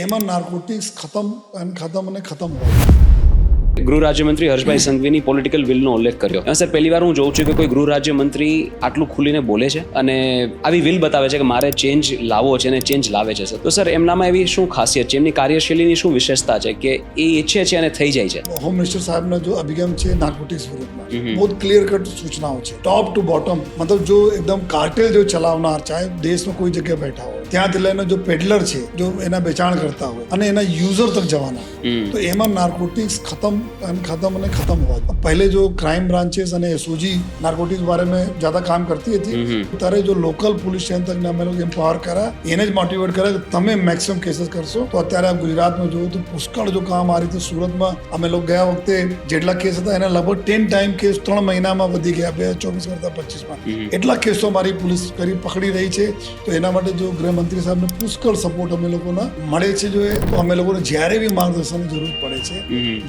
એમાં નાર્કોટિક્સ ખતમ અને ખતમ ગૃહ રાજ્યમંત્રી હર્ષભાઈ સંઘવીની પોલિટિકલ વિલનો ઉલ્લેખ કર્યો. સર, પહેલી વાર હું જોઉં છું કે કોઈ ગૃહ રાજ્યમંત્રી આટલું ખુલીને બોલે છે અને આવી વિલ બતાવે છે કે મારે ચેન્જ લાવવો છે અને ચેન્જ લાવે છે. સર, તો સર એમનામાં એવી શું ખાસિયત છે, એમની કાર્યશૈલીની શું વિશેષતા છે કે એ ઈચ્છે છે અને થઈ જાય છે? હોમ મિનિસ્ટર સાહેબનો જો અભિગમ છે નાર્કોટિક્સ વિરુદ્ધમાં બહુ ક્લિયર કટ સૂચનાઓ છે, ટॉप टू बॉटम. मतलब जो एकदम कार्टेल जो चलावनार चाहे देशમાં કોઈ જગ્યાએ બેઠા હોય ત્યાંથી લઈને જો પેડલર છે, જો એના વેચાણ કરતા હોય અને એના યુઝર તક જવાના, તો એમાં નાર્કોટિક્સ खत्म हुआ. पहले जो क्राइम ब्रांचेस અને एसओजी नार्कोटिक्स बारे में ज्यादा काम करती थी. ત્યારે જો લોકલ પોલીસ સ્ટેશન તક અમે લોકો એમ્પાવર કર્યા, એને જ મોટિવેટ કર્યા કે તમે મેક્સિમમ કેસીસ કરશો. તો અત્યારે આ ગુજરાતમાં જોયું તો પુષ્કળ જો કામ આ રીતે સુરતમાં અમે લોકો ગયા વખતે જેટલા કેસ હતા એના લગભગ 10 ટાઈમ કેસ 3 મહિનામાં વધી ગયા, 2024 કરતા 25માં એટલા કેસો મારી પોલીસ પકડી રહી છે. તો એના માટે જો ગૃહમંત્રી સાહેબને પુષ્કળ સપોર્ટ અમે લોકોના મળે છે. જો તો અમે લોકોને જ્યારે બી માર્ગદર્શનની જરૂર પડે છે,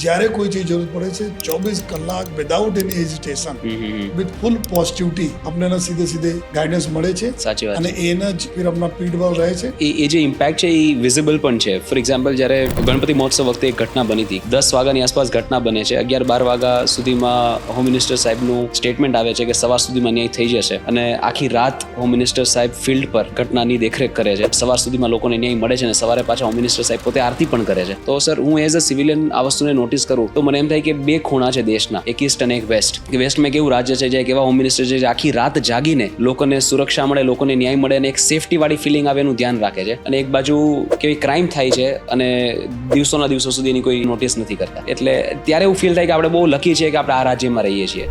જ્યારે કોઈ ચીજ જરૂર પડે છે, 24 કલાક without any hesitation with full positivity આપણને સીધે ગાઈડન્સ મળે છે. સાચી વાત. અને એના જ ફિર આપણા પીડવાલ રહે છે. એ જે ઇમ્પેક્ટ છે એ વિઝિબલ પણ છે. ફોર એક્ઝામ્પલ, જ્યારે ગણપતિ મહોત્સવ વખતે એક ઘટના બની હતી, 10 વાગ્યાની આસપાસ ઘટના બને છે, 11-12 વાગ્યા સુધીમાં હોમ મિનિસ્ટર સાહેબનું સ્ટેટમેન્ટ આવે છે કે સવાર સુધીમાં ન્યાય થઈ જશે, અને આખી રાત હોમ મિનિસ્ટર સાહેબ ફિલ્ડ પર ઘટનાની દેખરેખ કરે છે. સવાર સુધીમાં લોકોને ન્યાય મળે છે અને સવારે પાછા હોમ મિનિસ્ટર સાહેબ પોતે આરતી પણ કરે છે. તો સર, હું એઝ અ સિવિલિયન આ વસ્તુને નોટિસ કરું તો મને એમ થાય કે બે ખૂણા છે દેશના, એક ઈસ્ટ અને એક વેસ્ટ. કે વેસ્ટમાં કેવું રાજ્ય છે, જે કેવા હોમ મિનિસ્ટર છે જે આખી રાત જાગીને લોકોને સુરક્ષા મળે, લોકોને ન્યાય મળે અને એક સેફટી વાળી ફિલિંગ આવે એનું ધ્યાન રાખે છે. અને એક બાજુ કેવી ક્રાઇમ થાય છે અને દિવસો સુધી એની કોઈ નોટિસ નથી કરતા. એટલે ત્યારે એવું ફીલ થાય કે આપણે બહુ લકી છીએ કે આપણે આ રાજ્યમાં રહીએ છીએ.